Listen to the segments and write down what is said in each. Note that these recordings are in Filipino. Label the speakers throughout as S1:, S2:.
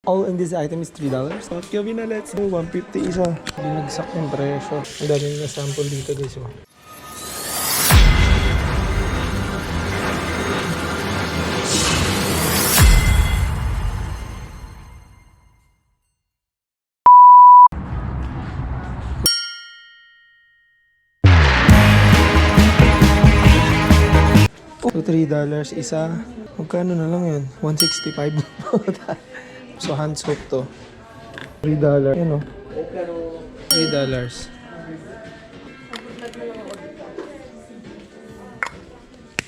S1: All in this item is $3. Okay, na let's go. 150 isa. Binagsak yung presyo. Ang dami na sample dito guys. Oh. So $3 isa. Magkano na lang yun? 165. So hand soap to. $3. Yan o. $3.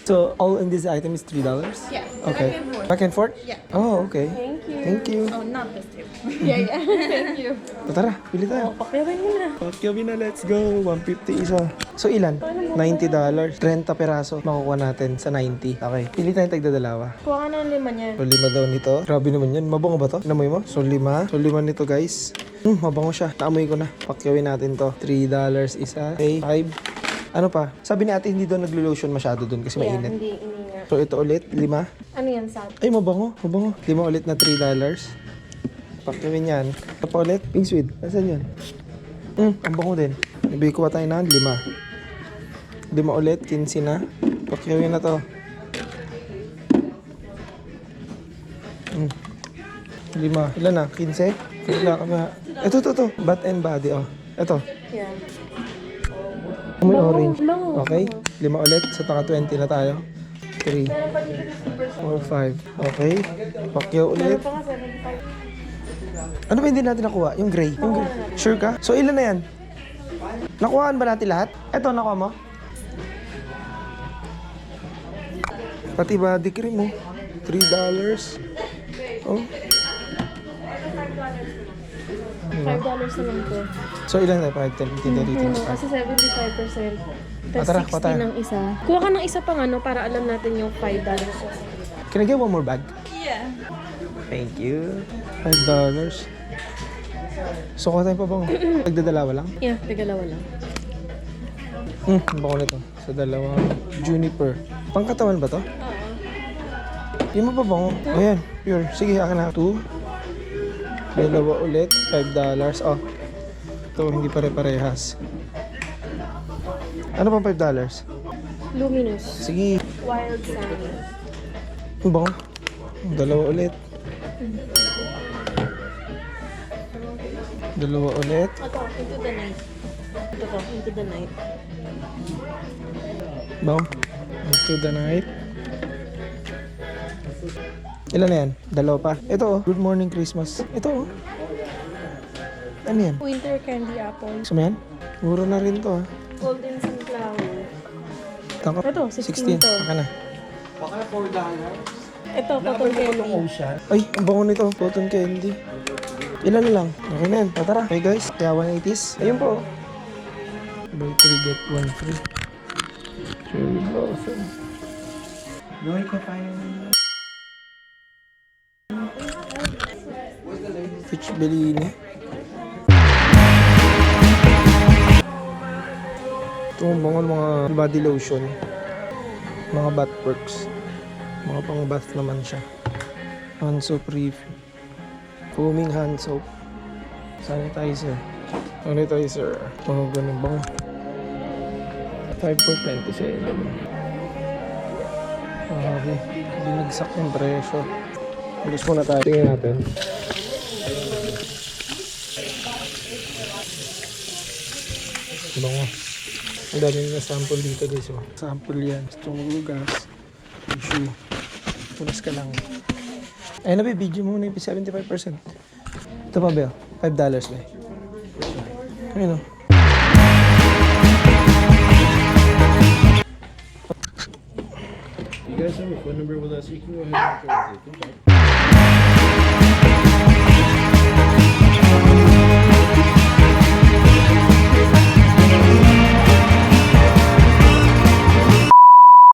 S1: So all in this item is $3?
S2: Yeah.
S1: Okay. Back and forth?
S2: Yeah.
S1: Oh, okay.
S2: Thank you.
S1: Thank you.
S2: Oh, not this tip. Yeah. Thank you.
S1: So, tara, pili tayo.
S2: Pakyawin mo na.
S1: Pakyawi na, let's go. 150 isa. So ilan? $90. 30 peraso. Makukuha natin sa 90. Okay. Pili tayong tagdadalawa.
S2: Kuha ka na ng 5 niyan.
S1: So 5 daw nito. Grabe naman yan. Mabango ba to? Namoy mo? So 5. So 5 nito guys. Mabango siya. Naamoy ko na. Pakyawin natin to. $3 isa. Okay. 5. Ano pa? Sabi ni ate hindi daw naglo-lotion masyado doon kasi mainit.
S2: Hindi nga.
S1: So ito ulit. 5.
S2: Ano yan, Sat?
S1: Ay, mabango. Mabango. 5 ulit na $3. Pakyawin yan. Ito pa ulit. Pink sweet. Nasaan yan? Ang bango din. Ibigay ko pa tayo na 5. 5 ulit. 15 na. Pakyawin na to. 5. Ilan na? 15? Wala ka ba? Ito. Bath and body. Oh. Ito.
S2: Yan.
S1: May orange.
S2: Bango.
S1: Okay. 5 ulit. So, taka 20 na tayo. 3, 4, 5. Okay. Pakyaw ulit.
S2: Pa nga 75.
S1: Ano ba hindi natin nakuha? Yung gray. Yung gray. Sure ka? So, ilan na yan? Nakuhaan ba natin lahat? Eto, nakuha mo? Pati body cream mo. $3. Oh.
S2: $5 na lang to.
S1: So, ilan na? 5, 10, 15, 30, 35.
S2: Kasi 75%. Tapos
S1: Tara,
S2: 60
S1: patay.
S2: ng isa. Kuha ka ng isa pang ano para alam natin yung $5.
S1: Can I get one more bag?
S2: Yeah.
S1: Thank you. $5. So, kuha tayo pa bang? Nagdadalawa lang?
S2: Yeah, tigalawa lang.
S1: Ang bako nito. Sa dalawang juniper. Pangkatawan ba to?
S2: Oo.
S1: Yung mapabango. Ayan, pure. Sige, akin na. 2. Dalawa ulit. $5. Oh. Ito, hindi pare-parehas. Ano pang $5?
S2: Luminous.
S1: Sige.
S2: Wild sand.
S1: Ang bango. Dalawa ulit. Dalawa ulit.
S2: Ito, into the night. Ito, into the night.
S1: Bango. Into the night. Ilan na yan? Dalawa pa. Ito oh. Good morning Christmas. Ito oh. Ano yan?
S2: Winter candy apple.
S1: Gusto mo yan? Mura na rin to ah.
S2: Golden sunflower.
S1: Tako.
S2: Ito, 16 to.
S1: Baka na.
S2: Ito, cotton candy.
S1: Ay, ang bango nito. Cotton candy. Ilan na lang? Okay na yan. Tara. Okay guys. Kaya 180s. Ayun po. Buy 3 get 1 free. Cherry blossom. Noy ka pa yun. Fitch Bellini. Ito ang bango ng mga body lotion. Mga bath works. Mga pang bath naman siya. Hand soap refill. Foaming hand soap. Sanitizer. Sanitizer. Mga ganun bango. 5 for 27. Okay. Binagsak yung presyo. Gusto muna tayo. Tingnan natin. Bango. Ang dami na sample dito guys. Oh. Sample yan. Gusto mo gas. Tissue. Punas ka lang. Ayun na ba, video mo muna yung 75%. Ito pa ba? $5 ba? Ayun o.
S3: You guys have a phone number with us? You can go ahead and record it.